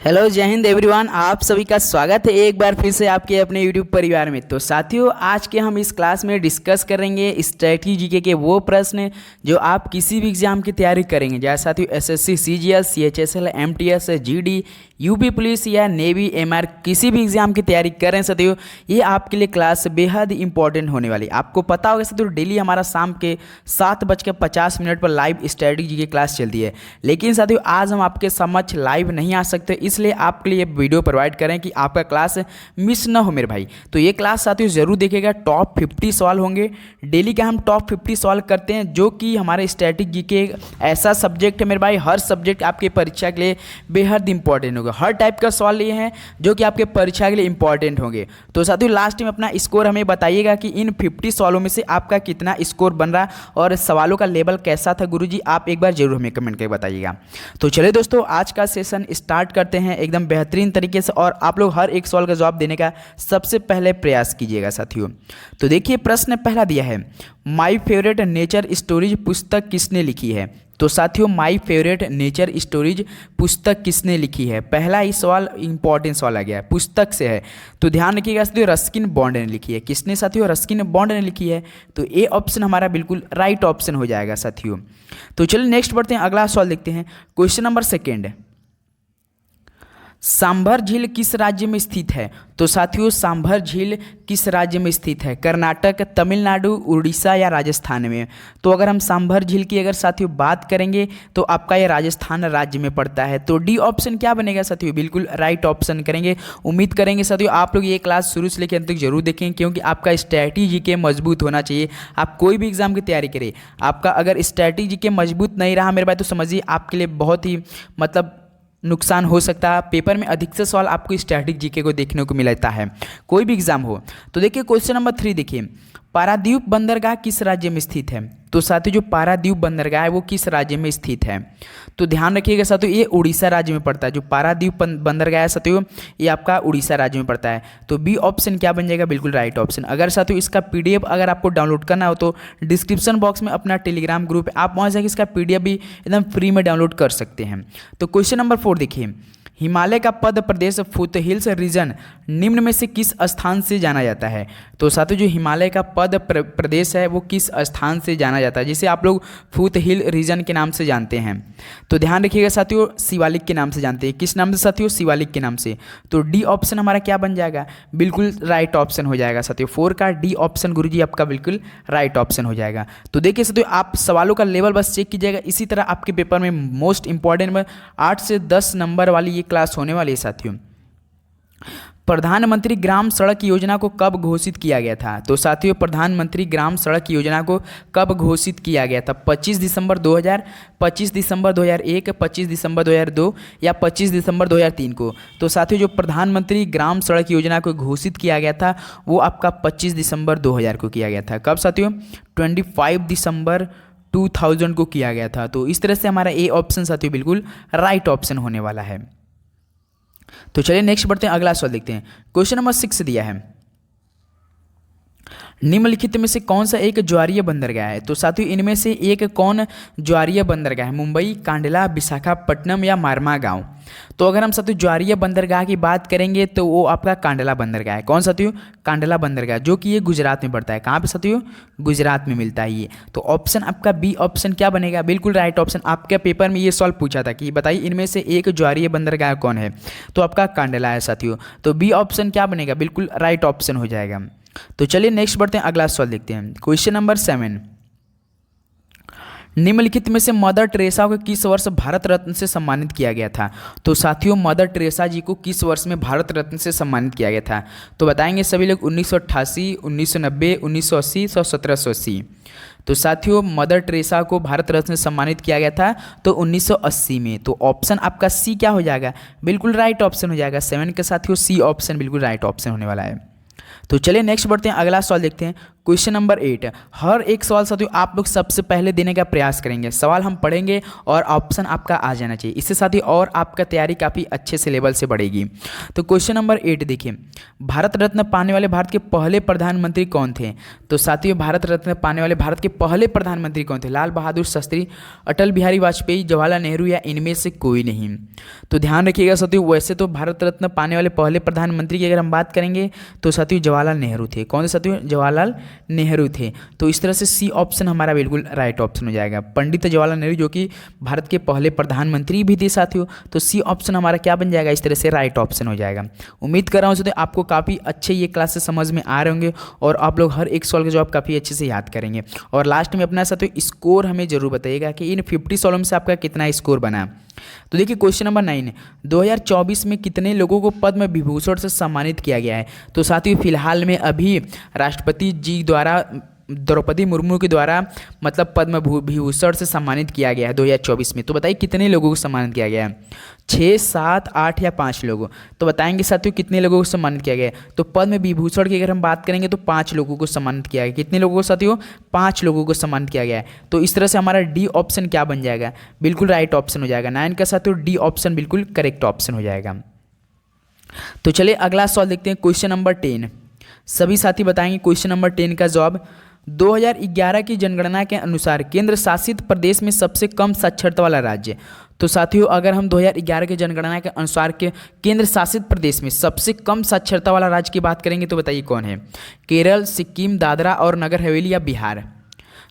Hello जय Hind everyone. आप सभी का स्वागत है एक बार फिर से आपके अपने यूट्यूब परिवार में। तो साथियों, आज के हम इस क्लास में डिस्कस करेंगे स्ट्रेटजी जीके के वो प्रश्न जो आप किसी भी एग्जाम की तैयारी करेंगे, जैसे साथियों SSC, CGL, CHSL, MTS, GD, UP police या नेवी, एमआर, किसी भी एग्जाम की तैयारी करें साथियों, ये आपके लिए क्लास बेहद इंपॉर्टेंट होने वाली। आपको पता होगा साथियों, डेली हमारा शाम के 7:50 पर लाइव स्ट्रेटजी की क्लास चलती है। लेकिन साथियों, आज हम आपके समक्ष लाइव नहीं आ सकते, इसलिए आपके लिए वीडियो प्रोवाइड करें कि आपका क्लास मिस ना हो मेरे भाई। तो ये क्लास साथियों जरूर देखिएगा। टॉप 50 सवाल होंगे डेली का। हम टॉप 50 सवाल करते हैं जो कि हमारे स्टैटिक जीके ऐसा सब्जेक्ट है मेरे भाई, हर सब्जेक्ट आपके परीक्षा के लिए बेहद इंपॉर्टेंट होगा। हर टाइप का सवाल ये हैं जो कि आपके परीक्षा के लिए इंपॉर्टेंट होंगे। तो साथियों लास्ट में अपना स्कोर हमें बताइएगा कि इन 50 सवालों में से आपका कितना स्कोर बन रहा और सवालों का लेवल कैसा था गुरुजी, आप एक बार जरूर हमें कमेंट करके बताइएगा। तो चलिए दोस्तों, आज का सेशन स्टार्ट करते हैं एकदम बेहतरीन तरीके से, और आप लोग हर एक सवाल का जवाब देने का सबसे पहले प्रयास कीजिएगा साथियों। तो देखिए, प्रश्न पहला दिया है, माय फेवरेट नेचर स्टोरीज पुस्तक किसने लिखी है। तो साथियों, माय फेवरेट नेचर स्टोरीज पुस्तक किसने लिखी है, पहला ही सवाल इंपॉर्टेंट सवाल आ गया है, पुस्तक से है। तो ध्यान रखिएगा साथियों, रस्किन बॉन्ड ने लिखी है। किसने साथियों? रस्किन बॉन्ड ने लिखी है। तो ए ऑप्शन हमारा बिल्कुल राइट ऑप्शन हो जाएगा साथियों। तो चलिए नेक्स्ट बढ़ते हैं, अगला सवाल देखते हैं। क्वेश्चन नंबर सेकेंड, सांभर झील किस राज्य में स्थित है। तो साथियों, सांभर झील किस राज्य में स्थित है? कर्नाटक, तमिलनाडु, उड़ीसा या राजस्थान में। तो अगर हम सांभर झील की अगर साथियों बात करेंगे तो आपका ये राजस्थान राज्य में पड़ता है। तो डी ऑप्शन क्या बनेगा साथियों? बिल्कुल राइट ऑप्शन करेंगे। उम्मीद करेंगे साथियों आप लोग ये क्लास शुरू से लेकर अंत तक जरूर देखें, क्योंकि आपका स्ट्रैटेजी के मजबूत होना चाहिए। आप कोई भी एग्जाम की तैयारी करें, आपका अगर स्ट्रैटेजी के मजबूत नहीं रहा मेरे भाई, तो समझिए आपके लिए बहुत ही मतलब नुकसान हो सकता है। पेपर में अधिक से सवाल आपको स्टैटिक जीके को देखने को मिलता है, कोई भी एग्जाम हो। तो देखिए क्वेश्चन नंबर 3 देखिए, पारादीप बंदरगाह किस राज्य में स्थित है। तो साथियों, जो पारादीप बंदरगाह है वो किस राज्य में स्थित है? तो ध्यान रखिएगा साथियों, ये उड़ीसा राज्य में पड़ता है। जो पारादीप बंदरगाह है साथियों, ये आपका उड़ीसा राज्य में पड़ता है। तो बी ऑप्शन क्या बन जाएगा? बिल्कुल राइट ऑप्शन। अगर साथियों इसका पीडीएफ अगर आपको डाउनलोड करना हो तो डिस्क्रिप्शन बॉक्स में अपना टेलीग्राम ग्रुप है, आप वहाँ से इसका पीडीएफ भी एकदम फ्री में डाउनलोड कर सकते हैं। तो क्वेश्चन नंबर 4 देखिए, हिमालय का पद प्रदेश फुट हिल्स रीजन निम्न में से किस स्थान से जाना जाता है। तो साथियों, जो हिमालय का पद प्रदेश है वो किस स्थान से जाना जाता है, जिसे आप लोग फुट हिल रीजन के नाम से जानते हैं। तो ध्यान रखिएगा साथियों, शिवालिक के नाम से जानते हैं। किस नाम से साथियों? शिवालिक के नाम से। तो डी ऑप्शन हमारा क्या बन जाएगा? बिल्कुल राइट ऑप्शन हो जाएगा साथियों। 4 का डी ऑप्शन गुरुजी आपका बिल्कुल राइट ऑप्शन हो जाएगा। तो देखिए साथियों, आप सवालों का लेवल बस चेक कीजिएगा। इसी तरह आपके पेपर में मोस्ट इंपॉर्टेंट में 8 से 10 नंबर वाली ये क्लास होने वाली है साथियों। प्रधानमंत्री ग्राम सड़क योजना को कब घोषित किया गया था। तो साथियों, प्रधानमंत्री ग्राम सड़क योजना को कब घोषित किया गया था? 25 दिसंबर 2000, 25 दिसंबर 2001, 25 दिसंबर 2002 या 25 दिसंबर 2003 को। तो साथियों, जो प्रधानमंत्री ग्राम सड़क योजना को घोषित किया गया था वो आपका 25 दिसंबर 2000 को किया गया था। कब साथियों? 25 दिसंबर 2000 को किया गया था। तो इस तरह से हमारा ए ऑप्शन साथियों बिल्कुल राइट ऑप्शन होने वाला है। तो चलिए नेक्स्ट बढ़ते हैं, अगला सवाल देखते हैं। क्वेश्चन नंबर 6 दिया है, निम्नलिखित में से कौन सा एक ज्वारीय बंदरगाह है। तो साथियों, इनमें से एक कौन ज्वारीय बंदरगाह है? मुंबई, कांडला, विशाखापट्टनम या मारमागांव। तो अगर हम साथियों ज्वारीय बंदरगाह की बात करेंगे तो वो आपका कांडला बंदरगाह है। कौन साथियों? कांडला बंदरगाह, जो कि ये गुजरात में पड़ता है। कहाँ पे साथियों? गुजरात में मिलता है ये। तो ऑप्शन आपका बी ऑप्शन क्या बनेगा? बिल्कुल राइट ऑप्शन। आपके पेपर में ये सवाल पूछा था कि बताइए इनमें से एक ज्वारीय बंदरगाह कौन है, तो आपका कांडला है साथियों। तो बी ऑप्शन क्या बनेगा? बिल्कुल राइट ऑप्शन हो जाएगा। तो चलिए नेक्स्ट बढ़ते हैं, अगला सवाल देखते हैं। क्वेश्चन नंबर 7, निम्नलिखित में से मदर टेरेसा को किस वर्ष भारत रत्न से सम्मानित किया गया था। तो साथियों, मदर टेरेसा जी को किस वर्ष में भारत रत्न से सम्मानित किया गया था? तो बताएंगे सभी लोग 1988, 1990, 1980, 1780। तो साथियों, मदर टेरेसा को भारत रत्न से सम्मानित किया गया था तो 1980 में। तो ऑप्शन आपका सी क्या हो जाएगा? बिल्कुल राइट ऑप्शन हो जाएगा। 7 के साथियों सी ऑप्शन बिल्कुल राइट ऑप्शन होने वाला है। तो चलिए नेक्स्ट बढ़ते हैं, अगला सवाल देखते हैं। क्वेश्चन नंबर 8, हर एक सवाल साथियों आप लोग सबसे पहले देने का प्रयास करेंगे। सवाल हम पढ़ेंगे और ऑप्शन आपका आ जाना चाहिए, इससे साथियों और आपका तैयारी काफ़ी अच्छे से लेवल से बढ़ेगी। तो क्वेश्चन नंबर 8 देखिए, भारत रत्न पाने वाले भारत के पहले प्रधानमंत्री कौन थे? तो साथियों भारत रत्न पाने वाले भारत के पहले प्रधानमंत्री कौन थे? लाल बहादुर शास्त्री, अटल बिहारी वाजपेयी, जवाहरलाल नेहरू या इनमें से कोई नहीं। तो ध्यान रखिएगा साथियों, वैसे तो भारत रत्न पाने वाले पहले प्रधानमंत्री की अगर हम बात करेंगे तो साथियों जवाहरलाल नेहरू थे। कौन थे साथियों? जवाहरलाल नेहरू थे। तो इस तरह से सी ऑप्शन हमारा बिल्कुल राइट ऑप्शन हो जाएगा। पंडित जवाहरलाल नेहरू जो कि भारत के पहले प्रधानमंत्री भी थे साथियों, तो सी ऑप्शन हमारा क्या बन जाएगा? इस तरह से राइट ऑप्शन हो जाएगा। उम्मीद कर रहा हूँ साथियों आपको काफ़ी अच्छे ये क्लासेस समझ में आ रहे होंगे और आप लोग हर एक सवाल का जवाब काफ़ी अच्छे से याद करेंगे। और लास्ट में अपना साथियों स्कोर हमें जरूर बताइएगा कि इन 50 सवालों में से आपका कितना स्कोर बना। तो देखिए क्वेश्चन नंबर 9, 2024 में कितने लोगों को पद्म विभूषण से सम्मानित किया गया है? तो साथियों फिलहाल में अभी राष्ट्रपति जी द्वारा द्रौपदी मुर्मू के द्वारा मतलब पद्म विभूषण से सम्मानित किया गया है 2024 में। तो बताइए कितने लोगों को सम्मानित किया गया है? 6, 7, 8 या 5 लोगों? तो बताएंगे साथियों कितने लोगों को सम्मानित किया गया है। तो पद्म विभूषण की अगर हम बात करेंगे तो 5 लोगों को सम्मानित किया गया। कितने लोगों को साथियों? 5 लोगों को सम्मानित किया गया है। तो इस तरह से हमारा डी ऑप्शन क्या बन जाएगा? बिल्कुल राइट ऑप्शन हो जाएगा। 9 का साथियों डी ऑप्शन बिल्कुल करेक्ट ऑप्शन हो जाएगा। तो चलिए अगला सवाल देखते हैं, क्वेश्चन नंबर 10। सभी साथी बताएंगे क्वेश्चन नंबर 10 का जवाब। 2011 की जनगणना के अनुसार केंद्र शासित प्रदेश में सबसे कम साक्षरता वाला राज्य। तो साथियों अगर हम 2011 की जनगणना के अनुसार के केंद्र शासित प्रदेश में सबसे कम साक्षरता वाला राज्य की बात करेंगे तो बताइए कौन है? केरल, सिक्किम, दादरा और नगर हवेली या बिहार?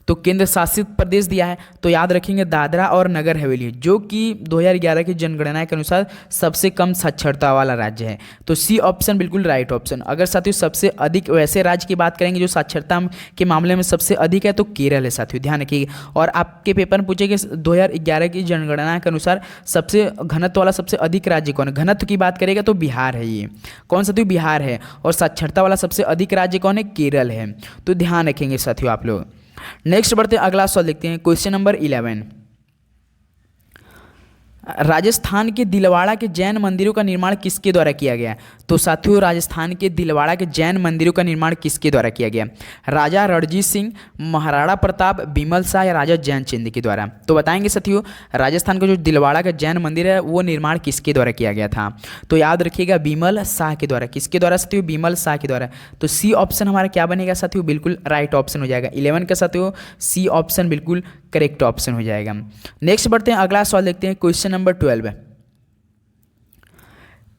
तो केंद्र शासित प्रदेश दिया है तो याद रखेंगे दादरा और नगर हवेली, जो कि 2011 की जनगणना के अनुसार सबसे कम साक्षरता वाला राज्य है। तो सी ऑप्शन बिल्कुल राइट ऑप्शन। अगर साथियों सबसे अधिक वैसे राज्य की बात करेंगे जो साक्षरता के मामले में सबसे अधिक है तो केरल है साथियों, ध्यान रखिएगा। और आपके पेपर में पूछे कि 2011 की जनगणना के अनुसार सबसे घनत्व वाला सबसे अधिक राज्य कौन है? घनत्व की बात करेगा तो बिहार है। ये कौन साथियों? बिहार है। और साक्षरता वाला सबसे अधिक राज्य कौन है? केरल है। तो ध्यान रखेंगे साथियों आप लोग। नेक्स्ट बढ़ते हैं, अगला सवाल देखते हैं, क्वेश्चन नंबर 11। राजस्थान के दिलवाड़ा के जैन मंदिरों का निर्माण किसके द्वारा किया गया? तो साथियों राजस्थान के दिलवाड़ा के जैन मंदिरों का निर्माण किसके द्वारा किया गया? राजा रणजीत सिंह, महाराणा प्रताप, बिमल शाह या राजा जैनचंद के द्वारा? तो बताएंगे साथियों राजस्थान का जो दिलवाड़ा का जैन मंदिर है वो निर्माण किसके द्वारा किया गया था? तो याद रखिएगा बिमल शाह के द्वारा। किसके द्वारा साथियों? बिमल शाह के द्वारा। तो सी ऑप्शन हमारा क्या बनेगा साथियों? बिल्कुल राइट ऑप्शन हो जाएगा। 11 का साथियों सी ऑप्शन बिल्कुल करेक्ट ऑप्शन हो जाएगा। नेक्स्ट बढ़ते हैं, अगला सवाल देखते हैं, क्वेश्चन नंबर 12।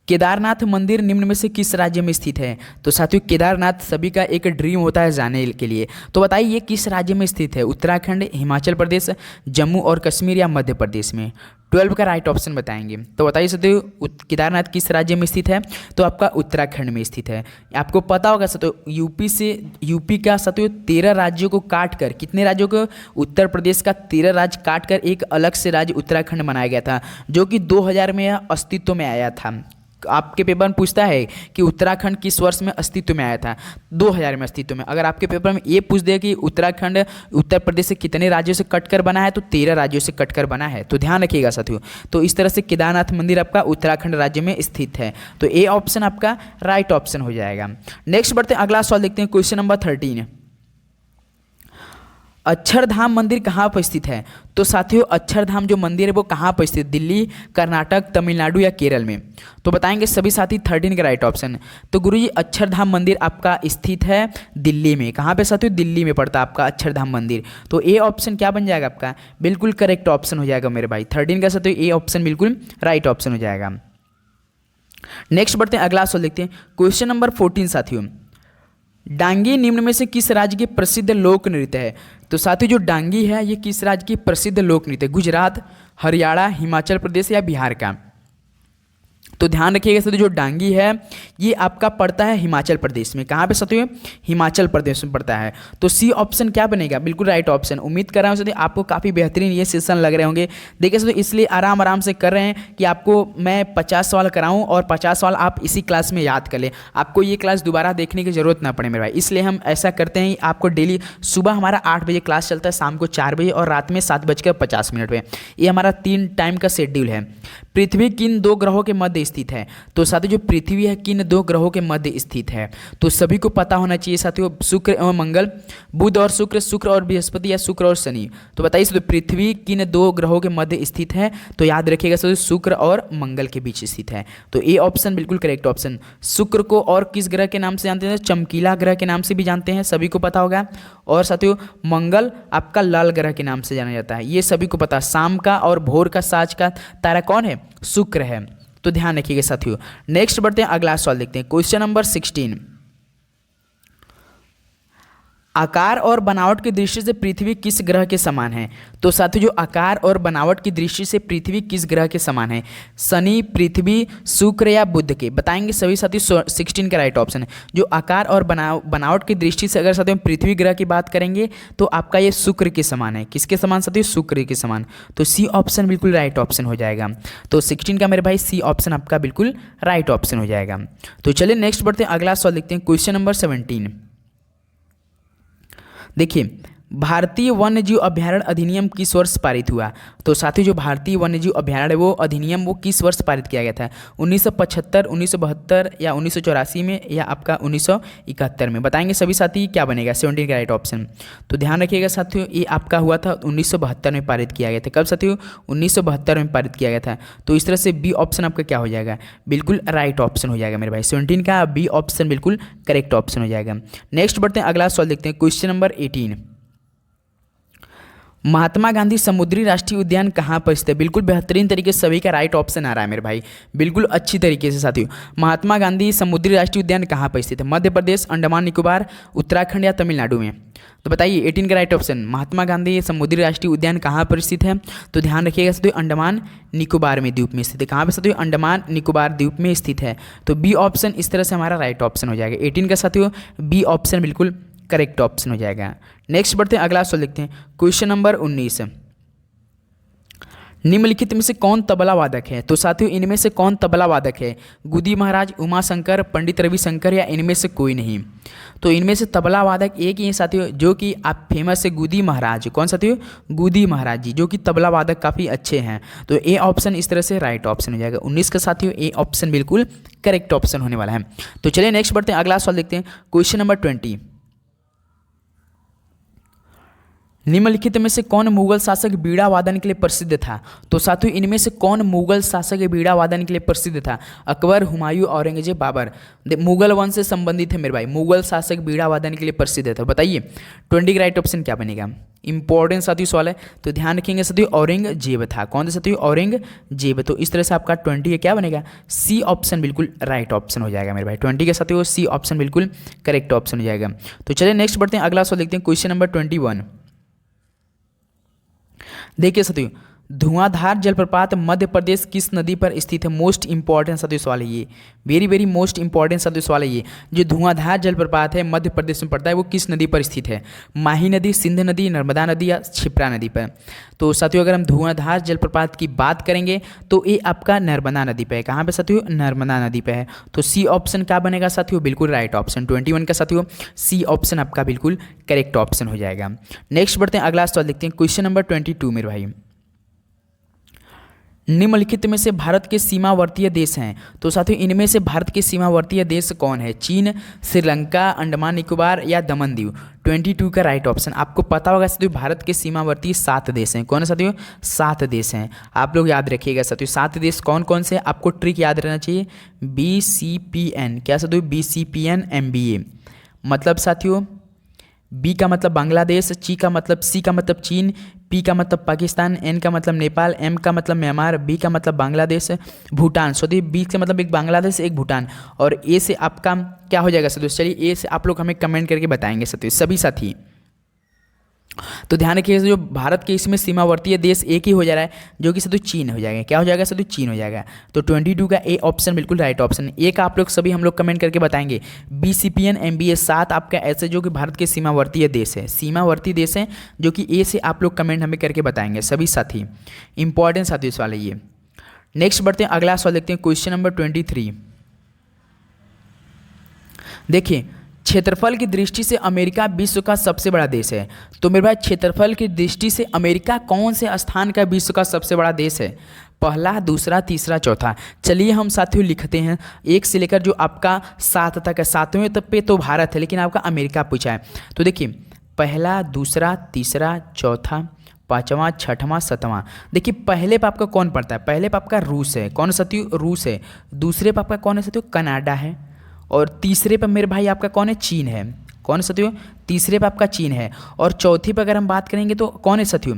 केदारनाथ मंदिर निम्न में से किस राज्य में स्थित है? तो साथियों केदारनाथ सभी का एक ड्रीम होता है जाने के लिए। तो बताइए ये किस राज्य में स्थित है? उत्तराखंड, हिमाचल प्रदेश, जम्मू और कश्मीर या मध्य प्रदेश में? 12 का राइट ऑप्शन बताएंगे। तो बताइए साथियों केदारनाथ किस राज्य में स्थित है? तो आपका उत्तराखंड में स्थित है। आपको पता होगा साथियों यूपी का साथियों 13 राज्यों को काट कर, कितने राज्यों को? उत्तर प्रदेश का 13 राज्य काट कर एक अलग से राज्य उत्तराखंड बनाया गया था, जो कि 2000 में अस्तित्व में आया था। आपके पेपर में पूछता है कि उत्तराखंड किस वर्ष में अस्तित्व में आया था? 2000 में अस्तित्व में। अगर आपके पेपर में ये पूछ दे कि उत्तराखंड उत्तर प्रदेश से कितने राज्यों से कटकर बना है, तो 13 राज्यों से कटकर बना है। तो ध्यान रखिएगा साथियों। तो इस तरह से केदारनाथ मंदिर आपका उत्तराखंड राज्य में स्थित है। तो ए ऑप्शन आपका राइट ऑप्शन हो जाएगा। नेक्स्ट बढ़ते हैं, अगला सवाल देखते हैं, क्वेश्चन नंबर 13। अक्षरधाम मंदिर कहाँ पर स्थित है? तो साथियों अक्षरधाम जो मंदिर है वो कहाँ पर स्थित? दिल्ली, कर्नाटक, तमिलनाडु या केरल में? तो बताएंगे सभी साथी 13 का राइट ऑप्शन। तो गुरुजी अक्षरधाम मंदिर आपका स्थित है दिल्ली में। कहाँ पे साथियों? दिल्ली में पड़ता है आपका अक्षरधाम मंदिर। तो ए ऑप्शन क्या बन जाएगा आपका? बिल्कुल करेक्ट ऑप्शन हो जाएगा मेरे भाई। 13 का साथियों ए ऑप्शन बिल्कुल राइट ऑप्शन हो जाएगा। नेक्स्ट बढ़ते हैं, अगला सवाल देखते हैं, क्वेश्चन नंबर 14 साथियों। डांगी निम्न में से किस राज्य की प्रसिद्ध लोक नृत्य है? तो साथियों जो डांगी है ये किस राज्य की प्रसिद्ध लोक नृत्य है? गुजरात, हरियाणा, हिमाचल प्रदेश या बिहार का? तो ध्यान रखिएगा साथियों जो डांगी है ये आपका पड़ता है हिमाचल प्रदेश में। कहाँ पे साथियों? हिमाचल प्रदेश में पड़ता है। तो सी ऑप्शन क्या बनेगा? बिल्कुल राइट ऑप्शन। उम्मीद कर रहा हूँ साथियों आपको काफ़ी बेहतरीन ये सेशन लग रहे होंगे। देखिए साथियों इसलिए आराम आराम से कर रहे हैं कि आपको मैं 50 सवाल कराऊँ और 50 सवाल आप इसी क्लास में याद कर लें, आपको ये क्लास दोबारा देखने की ज़रूरत ना पड़े मेरे भाई। इसलिए हम ऐसा करते हैं आपको डेली सुबह हमारा 8 बजे क्लास चलता है, शाम को 4 बजे और रात में 7:50 पर। ये हमारा 3 टाइम का शेड्यूल है। पृथ्वी किन दो ग्रहों के मध्य स्थित है? तो साथियों जो पृथ्वी है किन दो ग्रहों के मध्य स्थित है? तो सभी को पता होना चाहिए साथियों, शुक्र एवं मंगल, बुध और शुक्र, शुक्र और बृहस्पति या शुक्र और शनि। तो बताइए साथियों पृथ्वी किन दो ग्रहों के मध्य स्थित है? तो याद रखिएगा साथियों शुक्र और मंगल के बीच स्थित है। तो ए ऑप्शन बिल्कुल करेक्ट ऑप्शन। शुक्र को और किस ग्रह के नाम से जानते हैं? चमकीला ग्रह के नाम से भी जानते हैं, सभी को पता होगा। और साथियों मंगल आपका लाल ग्रह के नाम से जाना जाता है, ये सभी को पता। शाम का और भोर का साज का तारा कौन है? शुक्र है। तो ध्यान रखिएगा साथियों। नेक्स्ट बढ़ते हैं, अगला सवाल देखते हैं, क्वेश्चन नंबर 16। आकार और बनावट की दृष्टि से पृथ्वी किस ग्रह के समान है? तो साथियों जो आकार और बनावट की दृष्टि से पृथ्वी किस ग्रह के समान है? शनि, पृथ्वी, शुक्र या बुध के? बताएंगे सभी साथी। 16 का राइट ऑप्शन है। जो आकार और बनावट की दृष्टि से अगर साथियों पृथ्वी ग्रह की बात करेंगे तो आपका ये शुक्र के समान है। किसके समान साथियों? शुक्र के समान। तो सी ऑप्शन बिल्कुल राइट ऑप्शन हो जाएगा। तो 16 का मेरे भाई सी ऑप्शन आपका बिल्कुल राइट ऑप्शन हो जाएगा। तो चलिए नेक्स्ट बढ़ते हैं, अगला सवाल देखते हैं, क्वेश्चन नंबर 17। देखिए भारतीय वन्यजीव अभ्यारण्य अधिनियम किस वर्ष पारित हुआ? तो साथियों जो भारतीय वन्यजीव अभ्यारण्य वो अधिनियम वो किस वर्ष पारित किया गया था? 1975, 1972 या 1984 में या आपका 1971 में? बताएंगे सभी साथी, क्या बनेगा? 17 का राइट ऑप्शन। तो ध्यान रखिएगा साथियों ये आपका हुआ था 1972 में पारित किया गया था। कब साथियों? 1972 में पारित किया गया था। तो इस तरह से बी ऑप्शन आपका क्या हो जाएगा? बिल्कुल राइट ऑप्शन हो जाएगा मेरे भाई। 17 का बी ऑप्शन बिल्कुल करेक्ट ऑप्शन हो जाएगा। नेक्स्ट बढ़ते हैं, अगला सवाल देखते हैं, क्वेश्चन नंबर 18। महात्मा गांधी समुद्री राष्ट्रीय उद्यान कहाँ पर स्थित है? बिल्कुल बेहतरीन तरीके से सभी का राइट ऑप्शन आ रहा है मेरे भाई, बिल्कुल अच्छी तरीके से साथियों। महात्मा गांधी समुद्री राष्ट्रीय उद्यान कहाँ पर स्थित है? मध्य प्रदेश, अंडमान निकोबार, उत्तराखंड या तमिलनाडु में? तो बताइए 18 का राइट ऑप्शन। महात्मा गांधी समुद्री राष्ट्रीय उद्यान कहाँ पर स्थित है? तो ध्यान रखिएगा साथियों अंडमान निकोबार में द्वीप में स्थित है। कहाँ पर साथियों? अंडमान निकोबार द्वीप में स्थित है। तो बी ऑप्शन इस तरह से हमारा राइट ऑप्शन हो जाएगा। 18 का साथियों बी ऑप्शन बिल्कुल करेक्ट ऑप्शन हो जाएगा। नेक्स्ट बढ़ते हैं, अगला सवाल देखते हैं, क्वेश्चन नंबर 19। निम्नलिखित में से कौन तबला वादक है? तो साथियों इनमें से कौन तबला वादक है? गुदी महाराज, उमा शंकर, पंडित रविशंकर या इनमें से कोई नहीं? तो इनमें से तबला वादक एक ही है साथियों जो कि आप फेमस है, गुदी महाराज। कौन साथियों? गुदी महाराज जी, जो कि तबला वादक काफ़ी अच्छे हैं। तो ए ऑप्शन इस तरह से राइट ऑप्शन हो जाएगा। 19 का साथियों ए ऑप्शन बिल्कुल करेक्ट ऑप्शन होने वाला है। तो चलिए नेक्स्ट बढ़ते हैं, अगला सवाल देखते हैं, क्वेश्चन नंबर 20। निम्नलिखित में से कौन मुगल शासक बीड़ा वादन के लिए प्रसिद्ध था? तो साथियों इनमें से कौन मुगल शासक बीड़ा वादन के लिए प्रसिद्ध था? अकबर, हुमायूं, औरंगजेब, बाबर? मुगल वंश से संबंधित है मेरे भाई, मुगल शासक बीड़ा वादन के लिए प्रसिद्ध था। बताइए 20 का राइट ऑप्शन क्या बनेगा? इंपॉर्टेंट साथियों सवाल है, तो ध्यान रखेंगे साथियों औरंगजेब था। कौन सा साथियों? औरंगजेब। तो इस तरह से आपका 20 का क्या बनेगा? सी ऑप्शन बिल्कुल राइट ऑप्शन हो जाएगा मेरे भाई। 20 के साथियों सी ऑप्शन बिल्कुल करेक्ट ऑप्शन हो जाएगा। तो चलिए नेक्स्ट बढ़ते हैं, अगला सवाल देखते हैं, क्वेश्चन नंबर 21। देखिए साथियों धुआंधार जलप्रपात मध्य प्रदेश किस नदी पर स्थित है? मोस्ट इंपॉर्टेंट साथियों सवाल है ये, वेरी वेरी मोस्ट इंपॉर्टेंट साथियों सवाल है ये। जो धुआंधार जलप्रपात है मध्य प्रदेश में पड़ता है वो किस नदी पर स्थित है? माही नदी, सिंध नदी, नर्मदा नदी या क्षिप्रा नदी पर? तो साथियों अगर हम धुआंधार जलप्रपात की बात करेंगे तो ये आपका नर्मदा नदी पे है। कहाँ पे साथियों? नर्मदा नदी पे है। तो सी ऑप्शन क्या बनेगा साथियों? बिल्कुल राइट ऑप्शन। 21 का साथियों सी ऑप्शन आपका बिल्कुल करेक्ट ऑप्शन हो जाएगा। नेक्स्ट बढ़ते हैं, अगला सवाल देखते हैं, क्वेश्चन नंबर 22 मेरे भाई। निम्नलिखित में से भारत के सीमावर्तीय देश हैं? तो साथियों इनमें से भारत के सीमावर्तीय देश कौन है? चीन, श्रीलंका, अंडमान निकोबार या दमन दीव? 22 का राइट ऑप्शन। आपको पता होगा साथियों भारत के सीमावर्ती 7 देश हैं। कौन है साथियों? 7 देश हैं। आप लोग याद रखिएगा साथियों 7 देश कौन कौन से, आपको ट्रिक याद रहना चाहिए। BCPN, क्या साथियों? BCPN MBA मतलब साथियों बी का मतलब बांग्लादेश, सी का मतलब चीन, पी का मतलब पाकिस्तान, एन का मतलब नेपाल, एम का मतलब म्यांमार, बी का मतलब बांग्लादेश, भूटान। सो बी से मतलब एक बांग्लादेश एक भूटान, और ए से आपका क्या हो जाएगा साथियों? चलिए ए से आप लोग हमें कमेंट करके बताएंगे साथियों सभी साथी। तो ध्यान रखिए जो भारत के इसमें सीमावर्तीय देश एक ही हो जा रहा है जो कि साथियों चीन हो जाएगा। क्या हो जाएगा साथियों? चीन हो जाएगा। तो 22 का ए ऑप्शन बिल्कुल राइट ऑप्शन। ए का आप लोग सभी हम लोग कमेंट करके बताएंगे। BCPN MBA 7 आपका ऐसे जो कि भारत के सीमावर्तीय देश है, सीमावर्ती देश है जो कि ए से आप लोग कमेंट हमें करके बताएंगे सभी साथी। इंपॉर्टेंट साथियों सवाल है ये। नेक्स्ट बढ़ते हैं, अगला सवाल देखते हैं, क्वेश्चन नंबर 23। देखिए क्षेत्रफल की दृष्टि से अमेरिका विश्व का सबसे बड़ा देश है। तो मेरे भाई क्षेत्रफल की दृष्टि से अमेरिका कौन से स्थान का विश्व का सबसे बड़ा देश है? पहला, दूसरा, तीसरा, चौथा। चलिए हम साथियों लिखते हैं, 1 से लेकर जो आपका 7 तक है, 7वें तक पे तो भारत है, लेकिन आपका अमेरिका पूछा है। तो देखिए पहला, दूसरा, तीसरा, चौथा, 5वां, 6वां, 7वां। देखिए पहले पे आपका कौन पड़ता है? पहले पे आपका रूस है। कौन साथियों? रूस है। दूसरे पे आपका कौन है साथियों? कनाडा है। और तीसरे पे मेरे भाई आपका कौन है? चीन है। कौन है साथियों? तीसरे पे आपका चीन है। और चौथे पे अगर हम बात करेंगे तो कौन है साथियों?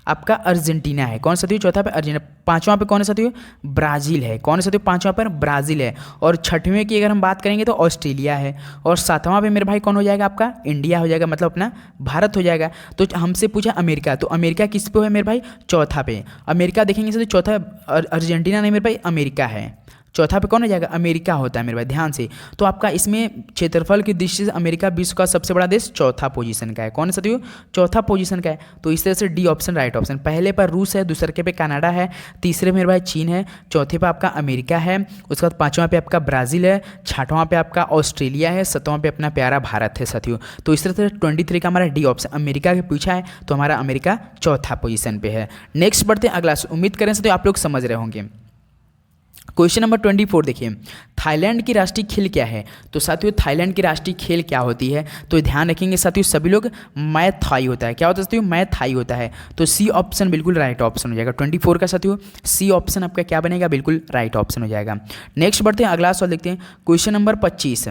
आपका अर्जेंटीना है। कौन साथियों? चौथा पे अर्जेंटीना। 5वां पे कौन है साथियों? ब्राज़ील है। कौन है साथियों? 5वां पर ब्राज़ील है। और 6वें की अगर हम बात करेंगे तो ऑस्ट्रेलिया है। और 7वां पे मेरे भाई कौन हो जाएगा? आपका इंडिया हो जाएगा, मतलब अपना भारत हो जाएगा। तो हमसे पूछा अमेरिका, तो अमेरिका किस पे है मेरे भाई? चौथा पे। अमेरिका देखेंगे साथियों, चौथा अर्जेंटीना नहीं मेरे भाई, अमेरिका है। चौथा पे कौन हो जाएगा? अमेरिका होता है मेरे भाई, ध्यान से। तो आपका इसमें क्षेत्रफल की दृष्टि से अमेरिका विश्व का सबसे बड़ा देश चौथा पोजीशन का है। कौन है साथियों? चौथा पोजीशन का है। तो इस तरह से डी ऑप्शन राइट ऑप्शन। पहले पर रूस है, दूसरे पे कनाडा है, तीसरे मेरे भाई चीन है, चौथे पे आपका अमेरिका है, उसके बाद 5वां पे आपका ब्राज़ील है, 6वां पे आपका ऑस्ट्रेलिया है, 7वां पे अपना प्यारा भारत है साथियों। तो इस तरह से 23 का हमारा डी ऑप्शन अमेरिका के पूछा है, तो हमारा अमेरिका चौथा पोजीशन पे है। नेक्स्ट बढ़ते हैं अगला। उम्मीद करें साथियों आप लोग समझ रहे होंगे। क्वेश्चन नंबर 24 देखिए, थाईलैंड की राष्ट्रीय खेल क्या है? तो साथियों थाईलैंड की राष्ट्रीय खेल क्या होती है? तो ध्यान रखेंगे साथियों सभी लोग, मै थाई होता है। क्या होता है साथियों? मै थाई होता है। तो सी ऑप्शन बिल्कुल राइट ऑप्शन हो जाएगा 24 का साथियों। सी ऑप्शन आपका क्या बनेगा? बिल्कुल राइट ऑप्शन हो जाएगा। नेक्स्ट बढ़ते हैं अगला सवाल देखते हैं। क्वेश्चन नंबर 25,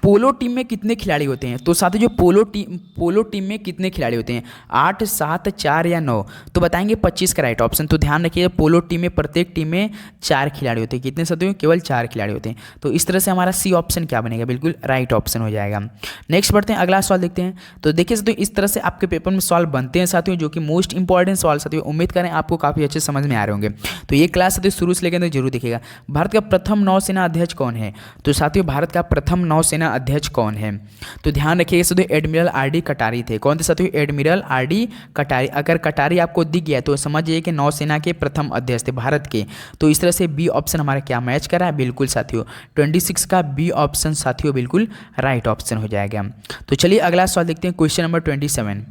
पोलो टीम में कितने खिलाड़ी होते हैं? तो साथियों जो पोलो टीम में कितने खिलाड़ी होते हैं? 8, 7, 4 या 9? तो बताएंगे 25 का राइट ऑप्शन। तो ध्यान रखिए पोलो टीम में प्रत्येक टीम में 4 खिलाड़ी होते हैं। कितने साथियों? केवल 4 खिलाड़ी होते हैं। तो इस तरह से हमारा सी ऑप्शन क्या बनेगा? बिल्कुल राइट ऑप्शन हो जाएगा। नेक्स्ट बढ़ते हैं अगला सवाल देखते हैं। तो देखिए साथियों इस तरह से आपके पेपर में सवाल बनते हैं साथियों, जो कि मोस्ट इंपॉर्टेंट सवाल साथियों। उम्मीद करें आपको काफ़ी अच्छे समझ में आ रहे होंगे। तो ये क्लास साथियों शुरू से लेकर जरूर देखिएगा। भारत का प्रथम नौसेना अध्यक्ष कौन है? तो साथियों भारत का प्रथम नौसेना अध्यक्ष कौन है? तो ध्यान रखिएगा साथियों एडमिरल आर.डी. कटारी थे। कौन थे साथियों? Admiral RD. कटारी। अगर कटारी आपको दिख गया तो समझिए कि नौसेना के प्रथम अध्यक्ष थे भारत के। तो इस तरह से बी ऑप्शन हमारा क्या मैच कर रहा है? बिल्कुल साथियों 26 का बी ऑप्शन साथियों बिल्कुल राइट ऑप्शन हो जाएगा। तो चलिए अगला सवाल देखते हैं। क्वेश्चन नंबर 27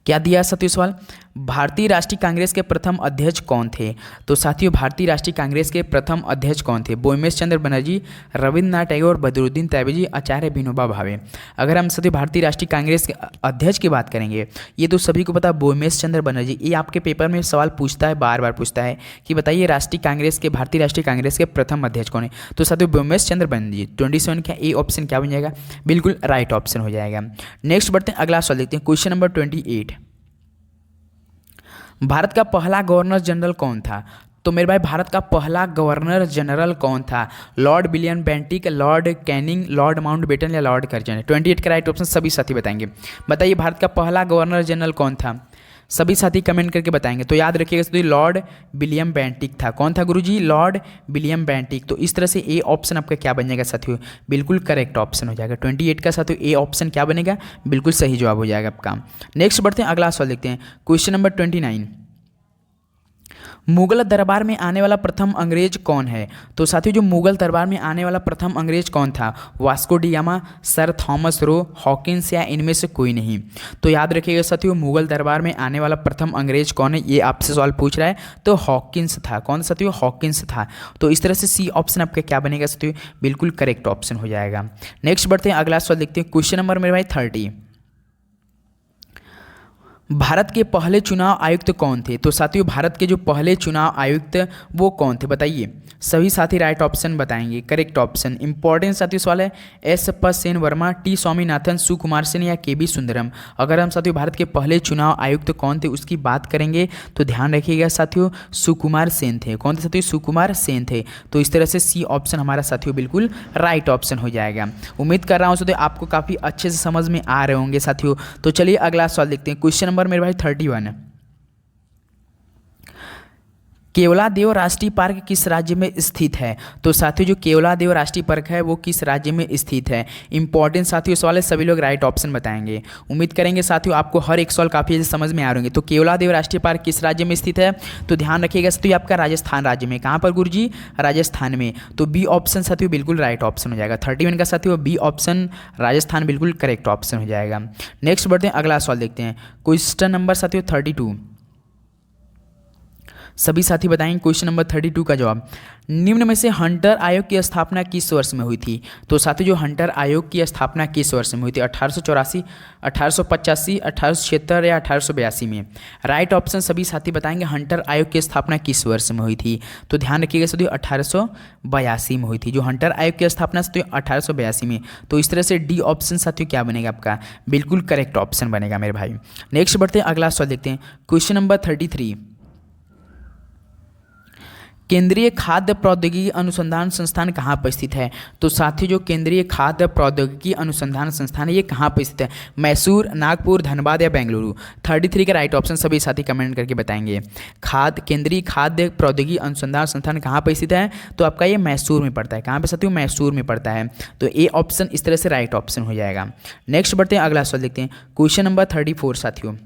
क्या दिया साथियों सवाल? भारतीय राष्ट्रीय कांग्रेस के प्रथम अध्यक्ष कौन थे? तो साथियों भारतीय राष्ट्रीय कांग्रेस के प्रथम अध्यक्ष कौन थे? बोमेश चंद्र बनर्जी, रविन्द्रनाथ टैगोर, बदरुद्दीन तैयबजी, आचार्य विनोबा भावे। अगर हम साथियों भारतीय राष्ट्रीय कांग्रेस के अध्यक्ष की बात करेंगे, ये तो सभी को पता है बोमेश चंद्र बनर्जी। ये आपके पेपर में सवाल पूछता है, बार बार पूछता है कि बताइए भारतीय राष्ट्रीय कांग्रेस के प्रथम अध्यक्ष कौन है? तो साथियों बोमेश चंद्र बनर्जी। 27 का ए ऑप्शन क्या बन जाएगा? बिल्कुल राइट ऑप्शन हो जाएगा। नेक्स्ट बढ़ते हैं अगला सवाल देखते हैं। क्वेश्चन नंबर 28, भारत का पहला गवर्नर जनरल कौन था? तो मेरे भाई भारत का पहला गवर्नर जनरल कौन था? Lord William Bentinck, Lord Canning, Lord Mountbatten या लॉर्ड कर्जन? 28 का राइट ऑप्शन सभी साथी बताएंगे। बताइए भारत का पहला गवर्नर जनरल कौन था? सभी साथी कमेंट करके बताएंगे। तो याद रखिएगा तो लॉर्ड विलियम बेंटिक था। कौन था गुरुजी? Lord William Bentinck. तो इस तरह से ए ऑप्शन आपका क्या बनेगा साथियों? बिल्कुल करेक्ट ऑप्शन हो जाएगा। 28 का साथियों ए ऑप्शन क्या बनेगा? बिल्कुल सही जवाब हो जाएगा आपका। नेक्स्ट बढ़ते हैं अगला सवाल देखते हैं। क्वेश्चन नंबर 29, मुगल दरबार में आने वाला प्रथम अंग्रेज कौन है? तो साथियों जो मुगल दरबार में आने वाला प्रथम अंग्रेज कौन था? Vasco D gamma, sir Thomas Roe, Hawkins या इनमें से कोई नहीं? तो याद रखिएगा साथियों मुगल दरबार में आने वाला प्रथम अंग्रेज कौन है? ये आपसे सवाल पूछ रहा है। तो हॉकिंस था। कौन साथियों? हॉकिंस था। तो इस तरह से सी ऑप्शन आपका क्या बनेगा साथियों? बिल्कुल करेक्ट ऑप्शन हो जाएगा। नेक्स्ट बढ़ते हैं अगला सवाल देखते हैं। क्वेश्चन नंबर मेरे भाई 30, भारत के पहले चुनाव आयुक्त कौन थे? तो साथियों भारत के जो पहले चुनाव आयुक्त वो कौन थे? बताइए। सभी साथी राइट ऑप्शन बताएंगे। करेक्ट ऑप्शन इंपॉर्टेंट साथियों सवाल है। एस प सेन वर्मा, टी स्वामीनाथन, सुकुमार सेन या के बी सुंदरम? अगर हम साथियों भारत के पहले चुनाव आयुक्त कौन थे उसकी बात करेंगे तो ध्यान रखिएगा साथियों सुकुमार सेन थे। कौन थे साथियों? सुकुमार सेन थे। तो इस तरह से सी ऑप्शन हमारा साथियों बिल्कुल राइट ऑप्शन हो जाएगा। उम्मीद कर रहा हूँ साथियों आपको काफ़ी अच्छे से समझ में आ रहे होंगे साथियों। तो चलिए अगला सवाल देखते हैं। क्वेश्चन नंबर मेरे भाई 31, केवलादेव राष्ट्रीय पार्क किस राज्य में स्थित है? तो साथियों जो केवलादेव राष्ट्रीय पार्क है वो किस राज्य में स्थित है? इंपॉर्टेंट साथियों सवाल है, सभी लोग राइट ऑप्शन बताएंगे। उम्मीद करेंगे साथियों आपको हर एक सवाल काफ़ी अच्छे समझ में आ रहे होंगे। तो केवलादेव राष्ट्रीय पार्क किस राज्य में स्थित है? तो ध्यान रखिएगा साथियों आपका राजस्थान राज्य में। कहाँ पर गुरुजी? राजस्थान में। तो बी ऑप्शन साथियों बिल्कुल राइट ऑप्शन हो जाएगा। 31 का साथियों बी ऑप्शन राजस्थान बिल्कुल करेक्ट ऑप्शन हो जाएगा। नेक्स्ट बढ़ते हैं अगला सवाल देखते हैं। क्वेश्चन नंबर साथियों 32, सभी साथी बताएंगे क्वेश्चन नंबर 32 का जवाब। निम्न में से हंटर आयोग की स्थापना किस वर्ष में हुई थी? तो साथियों जो हंटर आयोग की स्थापना किस वर्ष में हुई थी? 1884, 1885, 1876 या 1882 में? राइट ऑप्शन सभी साथी बताएंगे हंटर आयोग की स्थापना किस वर्ष में हुई थी? तो ध्यान रखिएगा साथियों 1882 में हुई थी जो हंटर आयोग की स्थापना साथियों 1882 में। तो इस तरह से डी ऑप्शन साथियों क्या बनेगा आपका? बिल्कुल करेक्ट ऑप्शन बनेगा मेरे भाई। नेक्स्ट बढ़ते हैं, अगला सवाल देखते हैं, क्वेश्चन नंबर 33। केंद्रीय खाद्य प्रौद्योगिकी अनुसंधान संस्थान कहाँ पर स्थित है? तो साथियों जो केंद्रीय खाद्य प्रौद्योगिकी अनुसंधान संस्थान है ये कहाँ पर स्थित है? मैसूर, नागपुर, धनबाद या बेंगलुरु? 33 का राइट ऑप्शन सभी साथी कमेंट करके बताएंगे। केंद्रीय खाद्य प्रौद्योगिकी अनुसंधान संस्थान कहाँ पर स्थित है? तो आपका ये मैसूर में पड़ता है। कहाँ पर साथियों? मैसूर में पड़ता है। तो ए ऑप्शन इस तरह से राइट ऑप्शन हो जाएगा। नेक्स्ट बढ़ते हैं, अगला सवाल देखते हैं, क्वेश्चन नंबर 34 साथियों।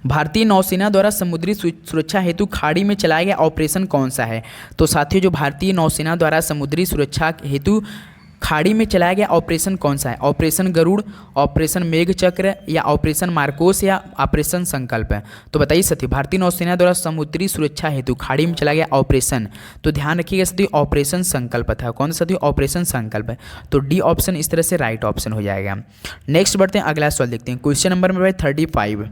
भारतीय नौसेना द्वारा समुद्री सुरक्षा हेतु खाड़ी में चलाया गया ऑपरेशन कौन सा है? तो साथियों जो भारतीय नौसेना द्वारा समुद्री सुरक्षा हेतु खाड़ी में चलाया गया ऑपरेशन कौन सा है? ऑपरेशन गरुड़, ऑपरेशन मेघचक्र या ऑपरेशन मार्कोस या ऑपरेशन संकल्प है? तो बताइए साथियों भारतीय नौसेना द्वारा समुद्री सुरक्षा हेतु खाड़ी में चलाया गया ऑपरेशन, तो ध्यान रखिएगा साथियों ऑपरेशन संकल्प था। कौन सा साथियों? ऑपरेशन संकल्प है। तो डी ऑप्शन इस तरह से राइट ऑप्शन हो जाएगा। नेक्स्ट बढ़ते हैं, अगला सवाल देखते हैं, क्वेश्चन नंबर 35।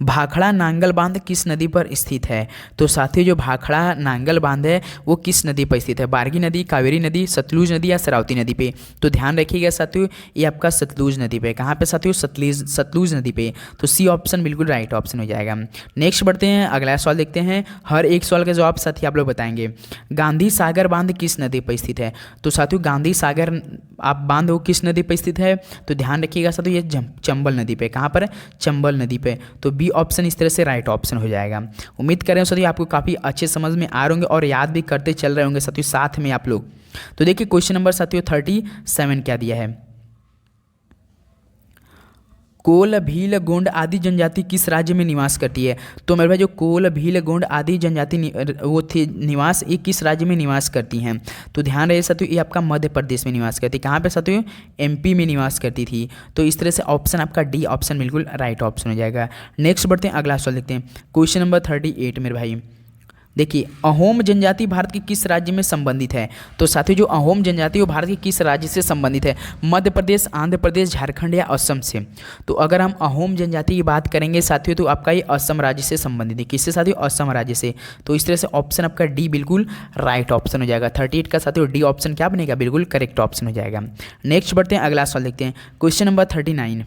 भाखड़ा नांगल बांध किस नदी पर स्थित है? तो साथियों जो भाखड़ा नांगल बांध है वो किस नदी पर स्थित है? बारगी नदी, कावेरी नदी, सतलुज नदी या शरावती नदी पे? तो ध्यान रखिएगा साथियों ये आपका सतलुज नदी पे। कहाँ पे साथियों? सतलुज नदी पे। तो सी ऑप्शन बिल्कुल राइट ऑप्शन हो जाएगा। नेक्स्ट बढ़ते हैं, अगला सवाल देखते हैं, हर एक सवाल का जवाब साथी आप लोग बताएंगे। गांधी सागर बांध किस नदी पर स्थित है? तो साथियों गांधी सागर आप बांध वो किस नदी पर स्थित है? तो ध्यान रखिएगा साथियों ये चंबल नदी पे। कहाँ पर? चंबल नदी पे। तो बी ऑप्शन इस तरह से राइट ऑप्शन हो जाएगा। उम्मीद करें साथियों आपको काफ़ी अच्छे समझ में आ रहे होंगे और याद भी करते चल रहे होंगे साथियों साथ में आप लोग। तो देखिए क्वेश्चन नंबर साथियों 37 क्या दिया है? कोल, भील, गोंड आदि जनजाति किस राज्य में निवास करती है? तो मेरे भाई जो कोल, भील, गोंड आदि जनजाति वो थी निवास ये किस राज्य में निवास करती हैं? तो ध्यान रहे साथियों ये आपका मध्य प्रदेश में निवास करती है। कहाँ पे साथियों? एमपी में निवास करती थी। तो इस तरह से ऑप्शन आपका डी ऑप्शन बिल्कुल राइट ऑप्शन हो जाएगा। नेक्स्ट बढ़ते हैं, अगला सवाल देखते हैं, क्वेश्चन नंबर 38 मेरे भाई। देखिए अहोम जनजाति भारत के किस राज्य में संबंधित है? तो साथियों जो अहोम जनजाति वो भारत के किस राज्य से संबंधित है? मध्य प्रदेश, आंध्र प्रदेश, झारखंड या असम से? तो अगर हम अहोम जनजाति की बात करेंगे साथियों तो आपका ये असम राज्य से संबंधित है। किससे साथियों? असम राज्य से। तो इस तरह से ऑप्शन आपका डी बिल्कुल राइट ऑप्शन हो जाएगा। 38 का साथियों डी ऑप्शन क्या बनेगा? बिल्कुल करेक्ट ऑप्शन हो जाएगा। नेक्स्ट बढ़ते हैं, अगला सवाल देखते हैं, क्वेश्चन नंबर 39।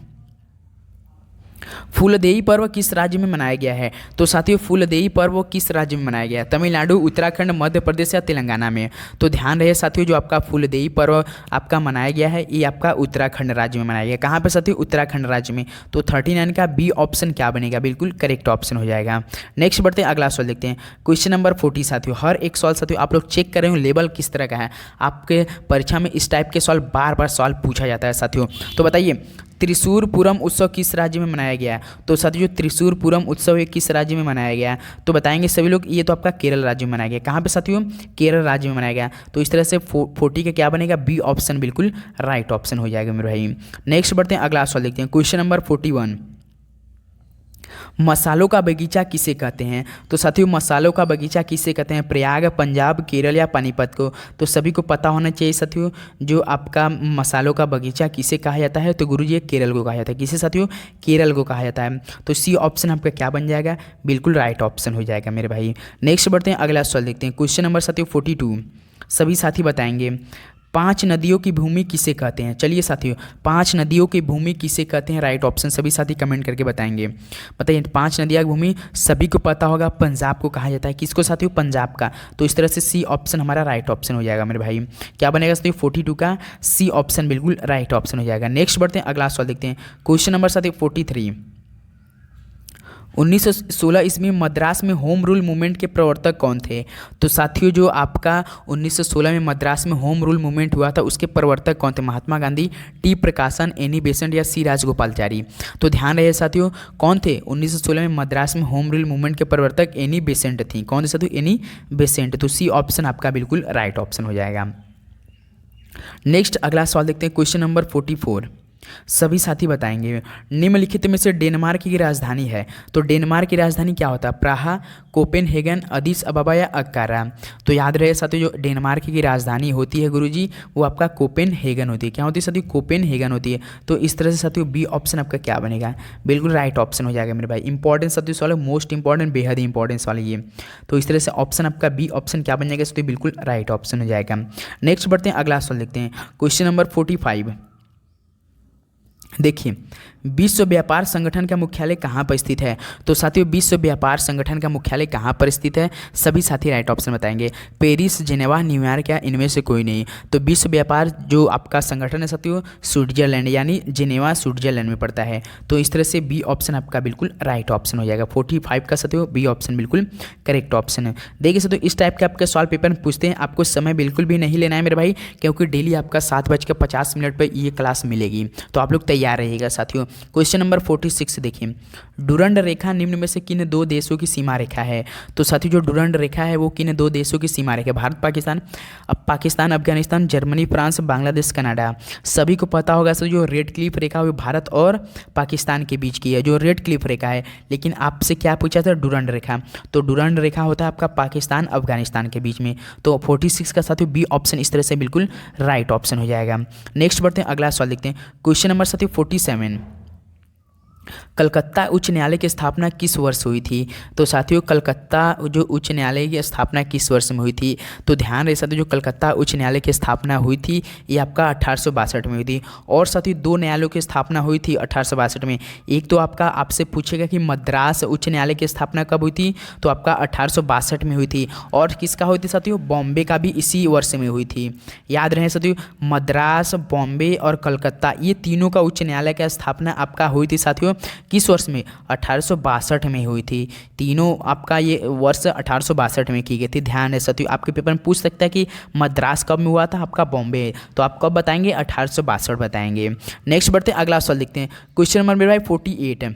फूलदेई पर्व किस राज्य में मनाया गया है? तो साथियों फूलदेई पर्व किस राज्य में मनाया गया है? तमिलनाडु, उत्तराखंड, मध्य प्रदेश या तेलंगाना में? तो ध्यान रहे साथियों जो आपका फूलदेई पर्व आपका मनाया गया है ये आपका उत्तराखंड राज्य में मनाया गया। कहाँ पे साथियों? उत्तराखंड राज्य में। तो 39 का बी ऑप्शन क्या बनेगा? बिल्कुल करेक्ट ऑप्शन हो जाएगा। नेक्स्ट बढ़ते हैं, अगला सवाल देखते हैं, क्वेश्चन नंबर 40 साथियों। हर एक सवाल साथियों आप लोग चेक कर रहे हो लेवल किस तरह का है। आपके परीक्षा में इस टाइप के सवाल बार बार सवाल पूछा जाता है साथियों। तो बताइए त्रिशूर पूरम उत्सव किस राज्य में मनाया गया है? तो साथियों जो त्रिशूर पूरम उत्सव है किस राज्य में मनाया गया है? तो बताएंगे सभी लोग ये तो आपका केरल राज्य में मनाया गया। कहाँ पे साथियों? केरल राज्य में मनाया गया। तो इस तरह से 40 का क्या बनेगा? बी ऑप्शन बिल्कुल राइट ऑप्शन हो जाएगा मेरे भाई। नेक्स्ट बढ़ते हैं, अगला सवाल देखते हैं, क्वेश्चन नंबर 41। मसालों का बगीचा किसे कहते हैं? तो साथियों मसालों का बगीचा किसे कहते हैं? प्रयाग, पंजाब, केरल या पानीपत को? तो सभी को पता होना चाहिए साथियों जो आपका मसालों का बगीचा किसे कहा जाता है? तो गुरुजी ये केरल को कहा जाता है। किसे साथियों? केरल को कहा जाता है। तो सी ऑप्शन आपका क्या बन जाएगा? बिल्कुल राइट ऑप्शन हो जाएगा मेरे भाई। नेक्स्ट बढ़ते हैं, अगला सवाल देखते हैं, क्वेश्चन नंबर साथियों 42। सभी साथी बताएंगे 5 नदियों की भूमि किसे कहते हैं? चलिए साथियों 5 नदियों की भूमि किसे कहते हैं? राइट ऑप्शन सभी साथी कमेंट करके बताएंगे। बताइए 5 नदियों की भूमि सभी को पता होगा पंजाब को कहा जाता है। किसको साथियों? पंजाब का। तो इस तरह से सी ऑप्शन हमारा राइट ऑप्शन हो जाएगा मेरे भाई। क्या बनेगा साथियों? 42 का सी ऑप्शन बिल्कुल राइट ऑप्शन हो जाएगा। नेक्स्ट बढ़ते हैं, अगला सवाल देखते हैं, क्वेश्चन नंबर साथियों 43। 1916 ईस्वी में मद्रास में होम रूल मूवमेंट के प्रवर्तक कौन थे? तो साथियों जो आपका 1916 में मद्रास में होम रूल मूवमेंट हुआ था उसके प्रवर्तक कौन थे? महात्मा गांधी, टी प्रकाशन, एनी बेसेंट या सी राजगोपालचारी? तो ध्यान रहे साथियों कौन थे 1916 में मद्रास में होम रूल मूवमेंट के प्रवर्तक? एनी बेसेंट थी। कौन थे साथियों? Annie Besant. तो सी ऑप्शन आपका बिल्कुल राइट ऑप्शन हो जाएगा। नेक्स्ट अगला सवाल देखते हैं, क्वेश्चन नंबर 44। सभी साथी बताएंगे। निम्नलिखित में से डेनमार्क की राजधानी है, तो डेनमार्क की राजधानी क्या होता है? प्राहा, कोपेनहेगन, अदिस अबाबा या अंकारा। तो याद रहे साथियों, जो डेनमार्क की राजधानी होती है गुरुजी वो आपका कोपेनहेगन होती है। क्या होती है साथियों? कोपेनहेगन होती है। तो इस तरह से साथियों बी ऑप्शन आपका क्या बनेगा? बिल्कुल राइट ऑप्शन हो जाएगा मेरे भाई। इंपॉर्टेंस साथियों सवाल है, मोस्ट इंपॉर्टेंट, बेहद इंपॉर्टेंस वाली ये। तो इस तरह से ऑप्शन आपका बी ऑप्शन क्या बन जाएगा साथियों? बिल्कुल राइट ऑप्शन हो जाएगा। नेक्स्ट बढ़ते हैं, अगला सवाल देखते हैं, क्वेश्चन नंबर 45। देखिए, विश्व व्यापार संगठन का मुख्यालय कहाँ पर स्थित है? तो साथियों विश्व व्यापार संगठन का मुख्यालय कहाँ पर स्थित है? सभी साथी राइट ऑप्शन बताएंगे। पेरिस, जेनेवा, न्यूयॉर्क या इनमें से कोई नहीं। तो विश्व व्यापार जो आपका संगठन है साथियों स्विट्जरलैंड यानी जेनेवा स्विट्जरलैंड में पड़ता है। तो इस तरह से बी ऑप्शन आपका बिल्कुल राइट ऑप्शन हो जाएगा। 45 का साथियों बी ऑप्शन बिल्कुल करेक्ट ऑप्शन है। देखिए साथियों, इस टाइप के आपके सवाल पेपर में पूछते हैं, आपको समय बिल्कुल भी नहीं लेना है मेरे भाई, क्योंकि डेली आपका 7:50 पर ये क्लास मिलेगी। तो आप लोग तैयार रहिएगा साथियों। क्वेश्चन नंबर 46 देखिए, डुरंड रेखा निम्न में से किन दो देशों की सीमा रेखा है? तो साथियों जो डुरंड रेखा है वो किन दो देशों की सीमा रेखा है? Bharat Pakistan, Pakistan Afghanistan, Germany France, Bangladesh Canada. सभी को पता होगा सर, जो रेड क्लिफ रेखा वो भारत और पाकिस्तान के बीच की है, जो रेड क्लिफ रेखा है। लेकिन आपसे क्या पूछा था? डुरंड रेखा। तो डुरंड रेखा होता है आपका पाकिस्तान अफगानिस्तान के बीच में। तो 46 का साथियों बी ऑप्शन इस तरह से बिल्कुल राइट ऑप्शन हो जाएगा। नेक्स्ट बढ़ते हैं, अगला सवाल देखते हैं, क्वेश्चन नंबर साथियों 47। कलकत्ता उच्च न्यायालय की स्थापना किस वर्ष हुई थी? तो साथियों कलकत्ता जो उच्च न्यायालय की स्थापना किस वर्ष में हुई थी? तो ध्यान रहे साथियों, जो कलकत्ता उच्च न्यायालय की स्थापना हुई थी ये आपका 1862 में हुई थी। और साथियों दो न्यायालयों की स्थापना हुई थी 1862 में। एक तो आपका आपसे पूछेगा कि मद्रास उच्च न्यायालय की स्थापना कब हुई थी? तो आपका 1862 में हुई थी। और किसका हुई थी साथियों? बॉम्बे का भी इसी वर्ष में हुई थी। याद रहे साथियों, मद्रास, बॉम्बे और कलकत्ता ये तीनों का उच्च न्यायालय की स्थापना आपका हुई थी साथियों किस वर्ष में? 1862 में हुई थी। तीनों आपका ये वर्ष 1862 में की गई थी। ध्यान है साथियों, आपके पेपर में पूछ सकता है कि मद्रास कब में हुआ था? आपका बॉम्बे। तो आप कब बताएंगे? 1862 बताएंगे। नेक्स्ट बढ़ते हैं, अगला सवाल देखते हैं, क्वेश्चन नंबर मेरे भाई 48।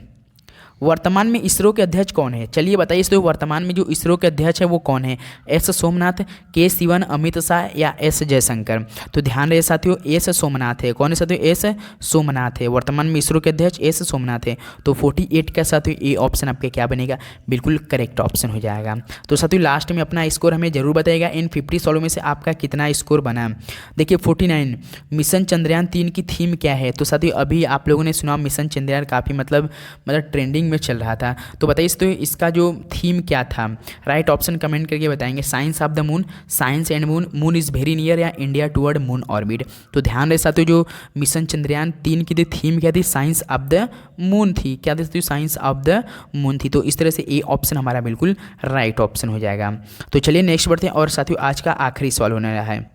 वर्तमान में इसरो के अध्यक्ष कौन है? चलिए बताइए इसरो वर्तमान में जो इसरो के अध्यक्ष है वो कौन है? एस सोमनाथ, के सिवन, अमित शाह या एस जयशंकर। तो ध्यान रहे साथियों, एस सोमनाथ है। कौन है साथियों? एस सोमनाथ है। वर्तमान में इसरो के अध्यक्ष एस सोमनाथ है। तो 48 का साथियों ए ऑप्शन आपके क्या बनेगा? बिल्कुल करेक्ट ऑप्शन हो जाएगा। तो साथियों लास्ट में अपना स्कोर हमें जरूर बताइएगा, इन 50 सवालों में से आपका कितना स्कोर बना। देखिए 49, मिशन चंद्रयान 3 की थीम क्या है? तो साथियों अभी आप लोगों ने सुना मिशन चंद्रयान काफ़ी मतलब ट्रेंडिंग में चल रहा था। तो बताइए तो इसका जो थीम क्या था? राइट ऑप्शन कमेंट करके बताएंगे। Science of the moon, science and moon, moon is very near या इंडिया टुवर्ड मून ऑर्बिट। तो ध्यान रहे साथियों, जो मिशन चंद्रयान 3 की जो थीम क्या थी? साइंस ऑफ द मून थी। क्या थी? साइंस ऑफ द मून थी। तो इस तरह से ए ऑप्शन हमारा बिल्कुल राइट ऑप्शन हो जाएगा। तो चलिए नेक्स्ट बढ़ते हैं, और साथियों आज का आखिरी सवाल होने रहा है।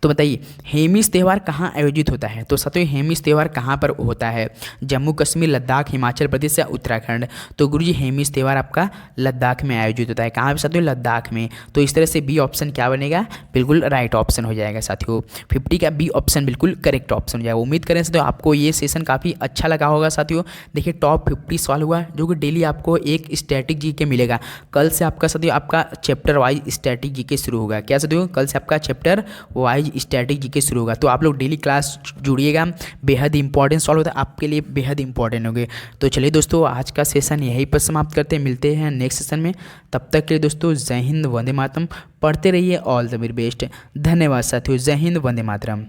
तो बताइए हेमिस त्यौहार कहाँ आयोजित होता है? तो साथियों हेमिस त्यौहार कहाँ पर होता है? जम्मू कश्मीर, लद्दाख, हिमाचल प्रदेश या उत्तराखंड। तो गुरुजी हेमिस त्यौहार आपका लद्दाख में आयोजित होता है। कहाँ पे साथियों? लद्दाख में। तो इस तरह से बी ऑप्शन क्या बनेगा? बिल्कुल राइट ऑप्शन हो जाएगा साथियों। 50 का बी ऑप्शन बिल्कुल करेक्ट ऑप्शन हो जाएगा। उम्मीद करें साथियों आपको ये सेशन काफ़ी अच्छा लगा होगा साथियों। देखिए टॉप 50 सवाल हुआ जो कि डेली आपको एक स्टैटिक जीके मिलेगा। कल से आपका साथियों आपका चैप्टर वाइज स्टैटिक जीके शुरू होगा। क्या साथियों? कल से आपका चैप्टर वाइज स्टैटिक जीके शुरू होगा। तो आप लोग डेली क्लास जुड़िएगा, बेहद इंपॉर्टेंट सवाल होता है आपके लिए, बेहद इंपॉर्टेंट होंगे। तो चलिए दोस्तों आज का सेशन यहीं पर समाप्त करते हैं, मिलते हैं नेक्स्ट सेशन में। तब तक के लिए दोस्तों जय हिंद, वंदे मातरम। पढ़ते रहिए, ऑल द वेरी बेस्ट। धन्यवाद साथियों, जय हिंद, वंदे मातरम।